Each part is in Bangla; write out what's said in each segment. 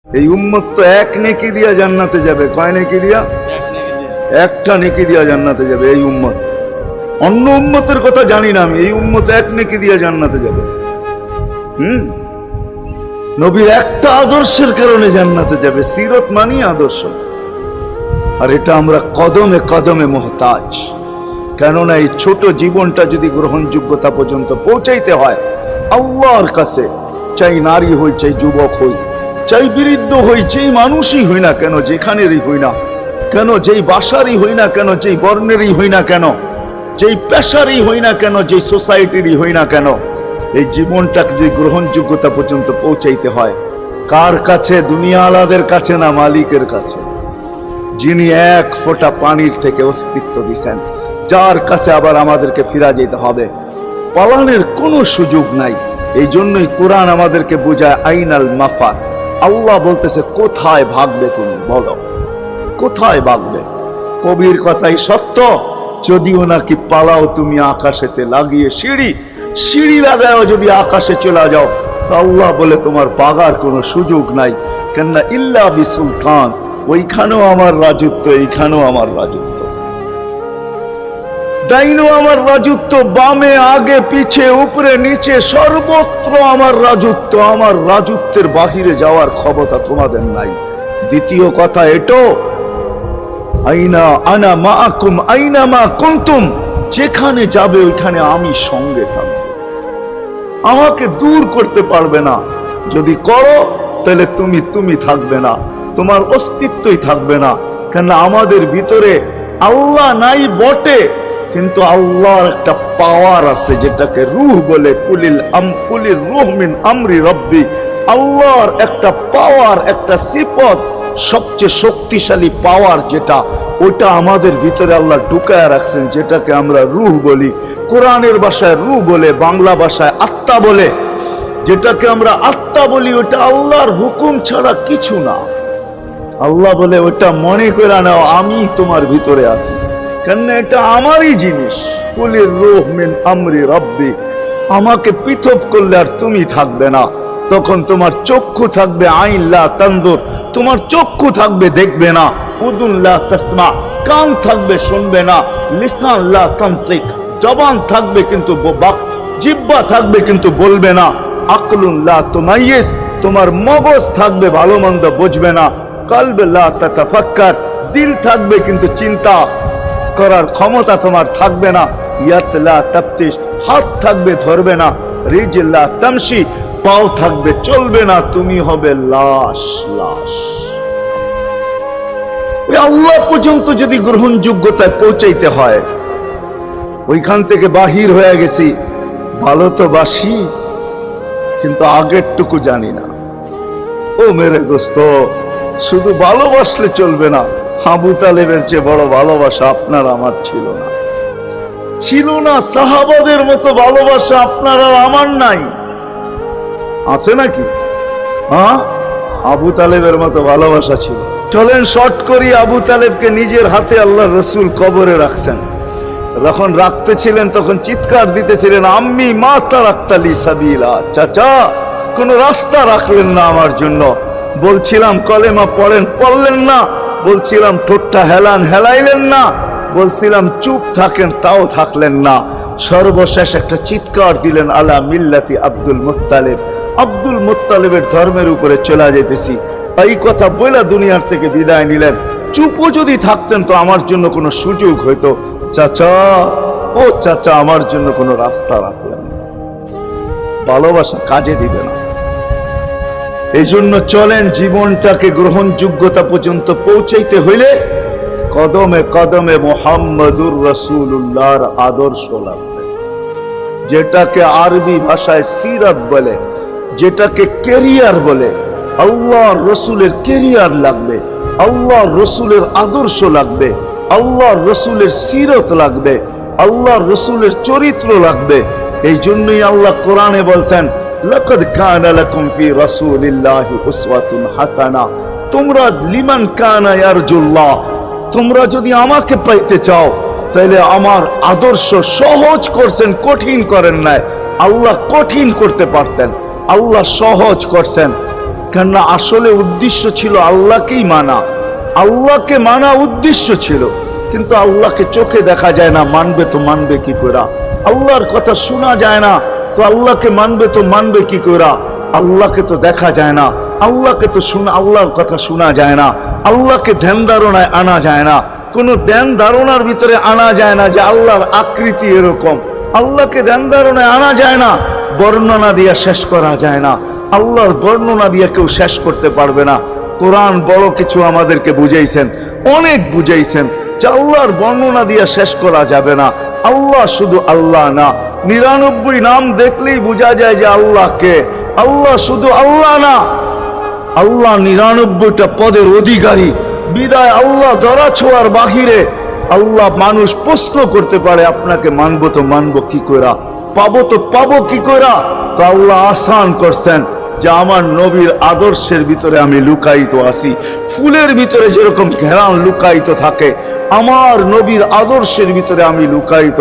এই উম্মত তো এক নেকি দিয়া জান্নাতে যাবে। কয় নেকি দিয়া? একটা নেকি দিয়া জান্নাতে যাবে এই উম্মত। অন্য উম্মতের কথা জানি না আমি, এই উম্মত এক নেকি দিয়া জান্নাতে যাবে। নবীর একটা আদর্শের কারণে জান্নাতে যাবে। সিরত মানি আদর্শ। আর এটা আমরা কদমে কদমে মুহতাজ। কেননা এই ছোট জীবনটা যদি গ্রহণযোগ্যতা পর্যন্ত পৌঁছাইতে হয় আল্লাহর কাছে, চাই নারী হই, চাই যুবক হই, চাই বৃদ্ধ হই, যেই মানুষই হই না কেন, যেখানেরই হই না কেন, যেই বাসারই হই না কেন, যেই বর্ণেরই হই না কেন, যেই পেশারই হই না কেন, যেই সোসাইটিরই হই না কেন, এই জীবনটাকে যে গ্রহণযোগ্যতা পর্যন্ত পৌঁছাইতে হয় কার কাছে? দুনিয়া আলাদের কাছে না, মালিকের কাছে, যিনি এক ফোঁটা পানির থেকে অস্তিত্ব দিছেন, যার কাছে আবার আমাদেরকে ফিরা যেতে হবে। পালানোর কোনো সুযোগ নাই। এই জন্যই কোরআন আমাদেরকে বোঝায় আইনাল মাফার। আল্লাহ বলতেছে কোথায় ভাগবে তুমি, বলো কোথায় ভাগবে? কবির কথাই সত্য, যদিও নাকি পালাও তুমি আকাশেতে লাগিয়ে সিঁড়ি লাগাও, যদি আকাশে চলে যাও তো আল্লাহ বলে তোমার বাগার কোনো সুযোগ নাই। কেননা ইল্লা বি সুলতান, ওইখানেও আমার রাজত্ব, এইখানেও আমার রাজত্ব, ডাইনো আমার রাজত্ব, বামে আগে পিছে উপরে নিচে সর্বত্র আমার রাজত্ব। আমার রাজত্বের বাহিরে যাওয়ার ক্ষমতা তোমাদের নাই। দ্বিতীয় কথা এটো, আইনা আনা মাআকুম আইনা মা কুনতুম, যেখানে যাবে ওইখানে আমি সঙ্গে থাকবো। আমাকে দূর করতে পারবে না। যদি করো তাহলে তুমি থাকবে না, তোমার অস্তিত্বই থাকবে না। কেন আমাদের ভিতরে আল্লাহ নাই বটে, কিন্তু আল্লাহর একটা পাওয়ার আছে যেটাকে রূহ বলে। কুলির রূহ মিন আমরি রব্বি। আল্লাহর একটা পাওয়ার, একটা সিফত, সবচেয়ে শক্তিশালী পাওয়ার যেটা, ওটা আমাদের ভিতরে আল্লাহ ঢুকায় রাখছেন, যেটাকে আমরা রূহ বলি। কোরআনের ভাষায় রূহ বলে, বাংলা ভাষায় আত্মা বলে। যেটাকে আমরা আত্মা বলি ওটা আল্লাহর হুকুম ছাড়া কিছু না। আল্লাহ বলে ওটা মনে করে নাও আমি তোমার ভিতরে আছি, কেন এটা আমারই জিনিস। কুলির রূহ মিন আমরি রব্বি। আমাকে পৃথক করলে আর তুমি থাকবে না। তখন তোমার চক্ষু থাকবে আইন লা তানজুর, তোমার চক্ষু থাকবে দেখবে না। উদুন লা তাসমা, কান থাকবে শুনবে না। লিসান লা তানতিক, জবান থাকবে কিন্তু জিহ্বা থাকবে কিন্তু বলবে না। আকলুন লা তুমাইয়িজ, তোমার মগজ থাকবে ভালো মন্দ বুঝবে না। কলব লা তাতাফাক্কার, দিল থাকবে কিন্তু চিন্তা করার ক্ষমতা তোমার থাকবে না। ইয়াত লা তাফতিশ, হাত থাকবে ধরবে না। রিজল লা তামশি, পাও থাকবে চলবে না। তুমি হবে লাশ। ওই আল্লাহ পর্যন্ত যদি গ্রহণযোগ্যতায় পৌঁছাইতে হয়, ওইখান থেকে বাহির হয়ে গেছি। ভালো তো বাসি, কিন্তু আগেরটুকু জানি না। ও মেরে দোস্ত, শুধু ভালোবাসলে চলবে না। আবু তালেবের চেয়ে বড় ভালোবাসা আপনার আমার ছিল না। সাহাবাদের মতো ভালোবাসা আপনার আর আমার নাই। আছে নাকি? হ্যাঁ, আবু তালেবের মতো ভালোবাসা ছিল। চলেন শর্ট করি। আবু তালেবকে নিজের হাতে আল্লাহ রসুল কবরে রাখছেন। যখন রাখতেছিলেন তখন চিৎকার দিতেছিলেন, আম্মি মা তারাক্তালি সাবিলা, চাচা কোন রাস্তা রাখলেন না আমার জন্য। বলছিলাম কলেমা পড়েন, পড়লেন না। বলছিলাম ঠোঁটটা হেলাইলেন না। বলছিলাম চুপ থাকেন, তাও থাকলেন না। সর্বশেষ একটা চিৎকার দিলেন, আলা মিল্লাতি আব্দুল মুত্তালিব, আব্দুল মুত্তালিবের ধর্মের উপরে চলে যেতেছি। এই কথা বলে দুনিয়ার থেকে বিদায় নিলেন। চুপও যদি থাকতেন তো আমার জন্য কোনো সুযোগ হইতো। চাচা, ও চাচা, আমার জন্য কোনো রাস্তা রাখলেন না। ভালোবাসা কাজে দিবে না। এই জন্য চলেন, জীবনটাকে গ্রহণযোগ্যতা পর্যন্ত পৌঁছাইতে হইলে কদমে কদমে মুহাম্মদুর রাসূলুল্লাহর আদর্শ লাগবে। যেটাকে আরবি ভাষায় সিরাত বলে, যেটাকে কেরিয়ার বলে। আল্লাহর রসুলের কেরিয়ার লাগবে, আল্লাহর রসুলের আদর্শ লাগবে, আল্লাহর রসুলের সিরত লাগবে, আল্লাহর রসুলের চরিত্র লাগবে। এই জন্যই আল্লাহ কোরআনে বলছেন, লাকাদ কানা লাকুম ফি রাসূলিল্লাহি উসওয়াতুন হাসানাহ। তোমরা লিমান কানা ইয়ারজুল্লাহ, তোমরা যদি আমাকে পাইতে চাও তাহলে আমার আদর্শ সহজ করছেন, কঠিন করেন নাই। আল্লাহ কঠিন করতে পারতেন, আল্লাহ সহজ করছেন। কেননা আসলে উদ্দেশ্য ছিল আল্লাহকেই মানা, আল্লাহকে মানা উদ্দেশ্য ছিল। কিন্তু আল্লাহকে চোখে দেখা যায় না, মানবে তো মানবে কি করে? আল্লাহর কথা শোনা যায় না, তো আল্লাহকে মানবে তো মানবে কি করে? আল্লাহকে তো দেখা যায় না, আল্লাহকে তো আল্লাহর কথা শোনা যায় না, আল্লাহকে ধ্যান ধারণায় আনা যায় না, কোনো ধ্যান ধারণার ভিতরে আনা যায় না যে আল্লাহর আকৃতি এরকম। আল্লাহকে ধ্যান ধারণায় আনা যায় না, বর্ণনা দিয়া শেষ করা যায় না। আল্লাহর বর্ণনা দিয়া কেউ শেষ করতে পারবে না। কোরআন বড় কিছু আমাদেরকে বুঝাইছেন, অনেক বুঝাইছেন যে আল্লাহর বর্ণনা দিয়া শেষ করা যাবে না। আল্লাহ শুধু আল্লাহ না, 99 নাম দেখলেই বোঝা যায় যে আল্লাহকে। আল্লাহ শুধু আল্লাহ না, আল্লাহ 99টা পদের অধিকারী। বিদায় আল্লাহ ধরা ছোঁয়ার বাহিরে আল্লাহ মানুষ প্রশ্ন করতে পারে, আপনাকে মানবো তো মানবো কি কইরা, পাবো তো পাবো কি কইরা? তো আল্লাহ আসান করছেন যে আমার নবীর আদর্শের ভিতরে আমি লুকায়িত আছি। ফুলের ভিতরে যেরকম ঘেরান লুকায়িত থাকে, আমার নবীর আদর্শের ভিতরে আমি লুকায়িত।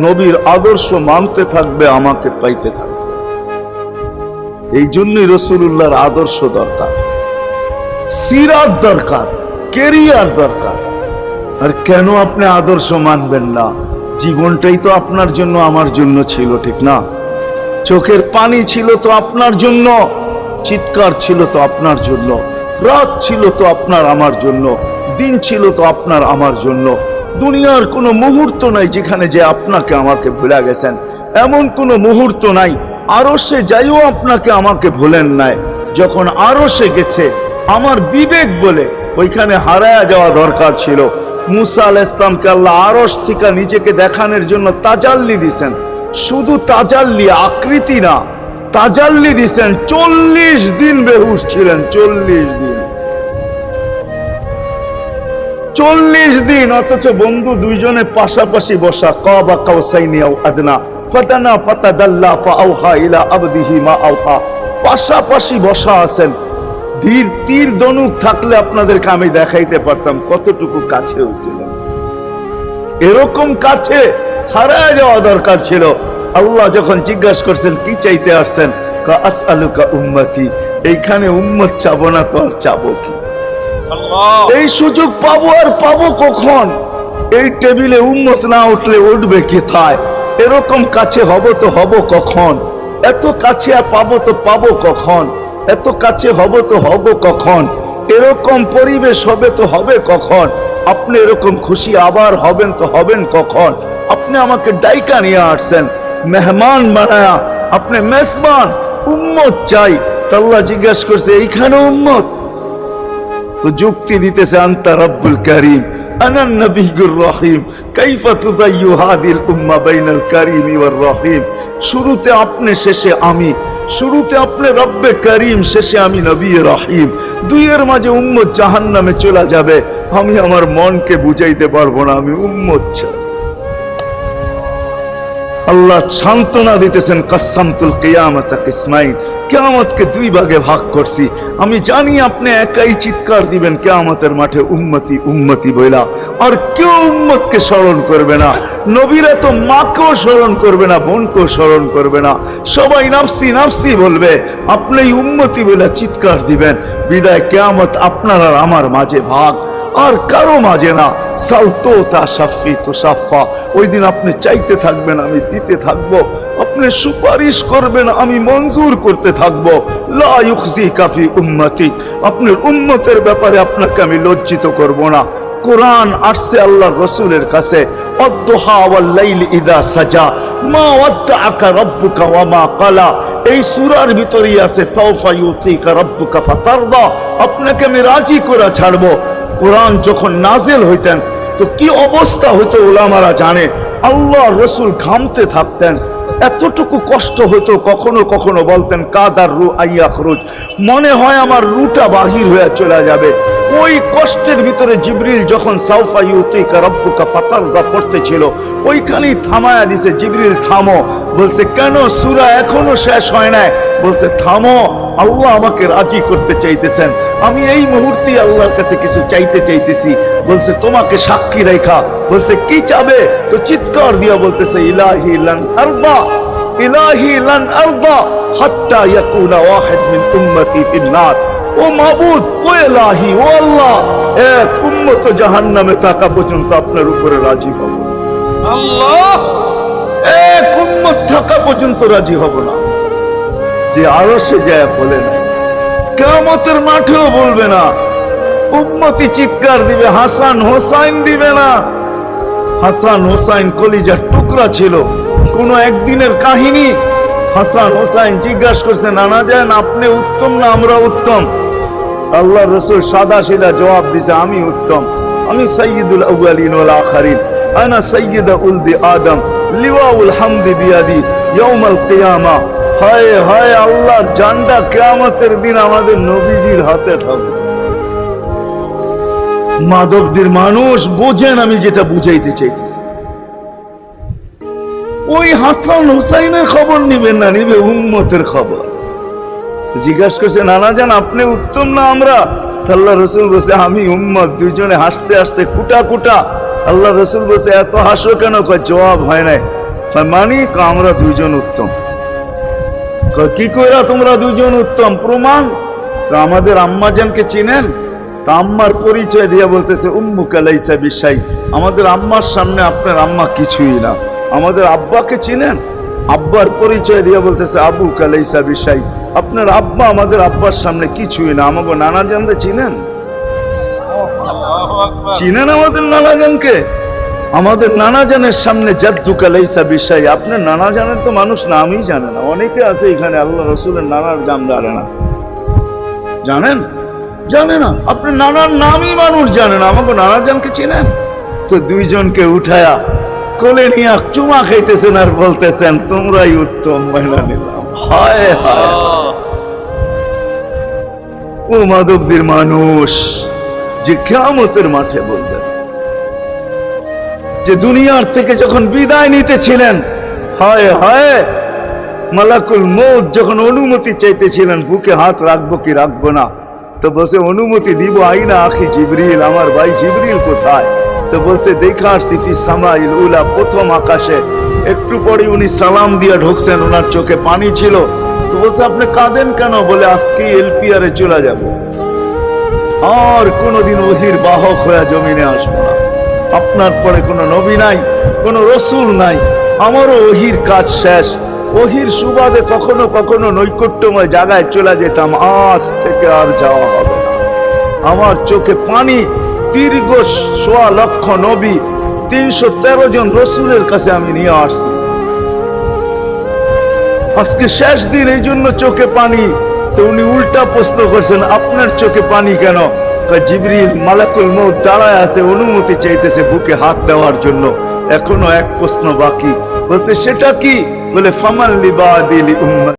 নবীর আদর্শ মানতে থাকবে, আমাকে পাইতে থাকবে। এই জন্যই রাসূলুল্লাহর আদর্শ দরকার, সিরাত দরকার, কেরিয়ার দরকার। আর কেন আপনি আদর্শ মানবেন না? জীবনটাই তো আপনার জন্য আমার জন্য ছিল, ঠিক না? চোখের পানি ছিল তো আপনার জন্য, চিৎকার ছিল তো আপনার জন্য, রাত ছিল তো আপনার আমার জন্য, দিন ছিল তো আপনার আমার জন্য। দুনিয়ার কোনো মুহূর্ত নাই যেখানে যে আপনাকে আমাকে ভুলে গেছেন, এমন কোনো মুহূর্ত নাই। আরশে যাইও আপনাকে আমাকে ভুলেন নাই। যখন আরশে গেছে আমার বিবেক বলে ওইখানে হারায়া যাওয়া দরকার ছিল। মুসা আলাইহিস সালামকে আল্লাহ আরশ থেকে নিজেকে দেখানোর জন্য তাজাল্লি দিছেন। শুধু তাজাল্লি, আকৃতি না, তাজাল্লি দিছেন। 40 দিন বেহুশ ছিলেন, 40 দিন, 40 দিন। অথচ বন্ধু দুইজনে পাশাপাশি বসা, কাবা কাউসাইনি আও আদনা ফাতানা ফাতাদাল্লা ফাআওহা ইলা আবদিহি মা আওহা, পাশাপাশি বসা আছেন। ধীর তীর ধনুক থাকলে আপনাদেরকে আমি দেখাইতে পারতাম কতটুকু কাছে হয়েছিলেন। এরকম কাছে হারায় যাওয়া দরকার ছিল। আল্লাহ যখন জিজ্ঞাসা করছেন কি চাইতে আসছেন, আসআলুকা উম্মতি, এইখানে উম্মত চাবো না তো আর চাবো কি? এই সুযোগ পাবো আর পাবো কখন? এই টেবিলে উম্মত না উঠলে উঠবে কোথায়? এরকম কাছে হব তো হব কখন? এত কাছে পাবো তো পাবো কখন? এত কাছে হব তো হব কখন? এরকম পরিবেশ হবে তো হবে কখন? আপনি এরকম খুশি আবার হবেন তো হবেন কখন? আপনি আমাকে ডাইকা নিয়ে আসছেন, মেহমান বানায়া, আপনি মেজবান, উম্মত চাই। আল্লাহ জিজ্ঞাসা করছে এইখানে উম্মত? তো যুক্তি দিতেছে আনতা রব্বুল কারীম আনা নবিয়্যুর রহিম কাইফা তুদাইয়ু হাদিল উম্মাহ বাইনাল কারীম ওয়ার রহিম। শুরুতে আপনি, শেষে আমি। শুরুতে আপনি রব্বে করিম, শেষে আমি নবী রহিম। দুইয়ের মাঝে উম্মত জাহান্নামে চলে যাবে। আমি আমার মনকে বুঝাইতে পারবো না আমি উম্মত চাই। আল্লাহ সান্ত্বনা দিতেছেন, কাসসামতুল কিয়ামাতা কিসমাইন, কিয়ামতকে 2 ভাগে ভাগ করছি। আমি জানি আপনি একাই চিৎকার দিবেন কিয়ামতের মাঠে উম্মতি উম্মতি বইলা, আর কেউ উম্মতকে স্মরণ করবে না। নবীরা তো মাকেও স্মরণ করবে না, বোনকেও স্মরণ করবে না, সবাই নাফসি নাফসি বলবে। আপনি উম্মতি বইলা চিৎকার দিবেন। বিদায় কিয়ামত আপনার আর আমার মাঝে ভাগ, আর কারো মাঝে না। সালতো তা সাফি তো সাফা, ওই দিন আপনি চাইতে থাকবেন, আমি দিতে থাকবো। আপনি সুপারিশ করবেন, আমি মঞ্জুর করতে থাকবো। লা ইউখজিকা ফি উম্মতিক, আপনার উম্মতের ব্যাপারে আপনাকে আমি লজ্জিত করব না। কোরআন আসছে আল্লাহর রাসূলের কাছে, আদ-দুহা ওয়াল লাইলি ইযা সাজা মা ওয়াদ্দাআকা রাব্বুকা ওয়া মা ক্বালা। এই সূরার ভিতরেই আছে সাওফা ইউতিকা রাব্বুকা ফাতারদা, আপনাকে আমি রাজি করে ছাড়বো। কোরআন যখন নাজিল হইতেন তো কি অবস্থা হইতো উলামারা জানে। আল্লাহ রাসূল ঘামতে থাকতেন, এতটুকু কষ্ট হইতো। কখনো কখনো বলতেন কাদার রু আইয়াখরুজ, মনে হয় আমার রুটা বাহির হয়ে চলে যাবে। ওই কষ্টের ভিতরে জিবরিল যখন সাওফা ইউতিকা রাব্বুকা ফাতারদা পড়তেছিল, ওইখানেই থামায়া দিছে, জিবরিল থামো। বলছে কেন? সূরা এখনো শেষ হয় নাই। বলছে থামো, আল্লাহ আমাকে রাজি করতে চাইতেছেন, আমি এই মুহূর্তে আল্লাহর কাছে কিছু চাইতে চাইতেছি। বলছে তোমাকে সাক্ষী রেখা। বলছে কি চাবে? তো চিৎকার দিয়া বলতেছে ইলাহি লান আরদা, ইলাহি লান আরদা হাত্তা ইয়াকুনা ওয়াহিদ মিন উম্মতি ফিন নার। ও মাবুদ, ও এলাহি, ও আল্লাহ, এক উম্মত জাহান্নামে থাকা পর্যন্ত আপনার উপরে রাজি হব না। আল্লাহ, এক উম্মত থাকা পর্যন্ত রাজি হব না। যে আরো সে যায় বলে না, কিয়ামতের মাঠেও বলবে না। উম্মতি চিৎকার দিবে, হাসান হোসাইন দিবে না। হাসান হোসাইন কলিজার টুকরা ছিল, কোন একদিনের কাহিনী। হাসান হোসাইন জিজ্ঞাসা করছে, নানা যান আপনি উত্তম না আমরা উত্তম? আল্লাহ রসুল সাদা সিধা জবাব দিছে, আমি উত্তম, আমি সাইয়্যিদুল আউয়ালিন ওয়াল আখিরিন, আনা সাইয়্যিদু উলদি আদম, লিওয়াউল হামদি বিয়াদি ইয়াউমাল কিয়ামা। হায় হায়, আল্লাহর জান্ডা কিয়ামতের দিন আমাদের নবীজির হাতে থাকবে। মাধবদের মানুষ বোঝেন আমি যেটা বুঝাইতে চাইতেছি। ওই হাসান হুসাইনের খবর নিবেন না, নিবে উম্মতের খবর। জিজ্ঞাসা করছে, নানা জান আপনি উত্তম না আমরা? আল্লাহ রসুল বলছে, আমি উম্মত। দুইজনে হাসতে হাসতে কুটা কুটা। আল্লাহ রসুল বলছে, এত হাসো কেন? জবাব হয় নাই। মানি আমরা দুইজন উত্তম। কি কইরা তোমরা দুইজন উত্তম? প্রমাণ। আমাদের আম্মা জানকে চিনেন? তা আম্মার পরিচয় দিয়ে বলতেছে, উম্মুকা লাইসা বিশাই, আমাদের আম্মার সামনে আপনার আম্মা কিছুই না। আমাদের আব্বাকে চিনেন? আব্বার পরিচয় দিয়ে বলতেছে, আবুকা লাইসা বিশাই, আপনার আব্বা আমাদের আব্বার সামনে কিছুই না। আমাকে নানা জানতে চিনেন? চিনেন আমাদের নানা জানকে? আমাদের নানা জানের সামনে জাদ্দুকা লাইসা বিশাই, আপনার নানা জানের তো মানুষ নামই জানে না। অনেকে আছে এখানে আল্লাহ রসুলের নানার নাম জানে না। জানেন? জানে না। আপনার নানার নামই মানুষ জানে না। আমাকে নানা জানকে চিনেন? তো দুইজনকে উঠায়া কোলে নিয়ে চুমা খাইতেছেন আর বলতেছেন, তোমরাই উত্তম। মহিলা নিলাম। হায় হায়, ও মাধবদের মানুষ যে কিয়ামতের মাঠে বলবেন, যে দুনিয়ার থেকে যখন বিদায় নিতেছিলেন, হায় হায়, মালাকুল মউত যখন অনুমতি চাইতেছিলেন, বুকে হাত রাখবো কি রাখবো না, তো বলছে অনুমতি দিব। আইনা আখি জিবরিল, আমার ভাই জিবরিল কোথায়? তো বলছে, দেখা আসছি ফি সামাইল উলা, প্রথম আকাশে। একটু পরে উনি সালাম দিয়ে ঢুকছেন, ওনার চোখে পানি ছিল। তো বলছে, আপনি কাঁদেন কেন? বলে, আজকে এলপিআরে চলে যাব, আর কোনোদিন ওহির বাহক হয়ে জমিনে আসবো না। আপনার পরে কোনো নবী নাই, কোনো রসুল নাই, আমারও ওহির কাজ শেষ। ওহির সুবাদে কখনো কখনো নৈকট্যময় জায়গায় চলে যেতাম, আজ থেকে আর যাওয়া হবে না। আমার চোখে পানি। দীর্ঘ ১.৫ লক্ষ নবী, ৩১৩ জন রসুলের কাছে আমি নিয়ে আসছি। আজকে শেষ দিন, এই জন্য চোখে পানি। তো উনি উল্টা প্রশ্ন করছেন, আপনার চোখে পানি কেন? জিবরিল মালাকুল মউত দাঁড়ায় আছে, অনুমতি চাইতেছে বুকে হাত দেওয়ার জন্য। এখনো এক প্রশ্ন বাকি। বলছে, সেটা কি? বলে, ফামান লিবাদিল উম্মত।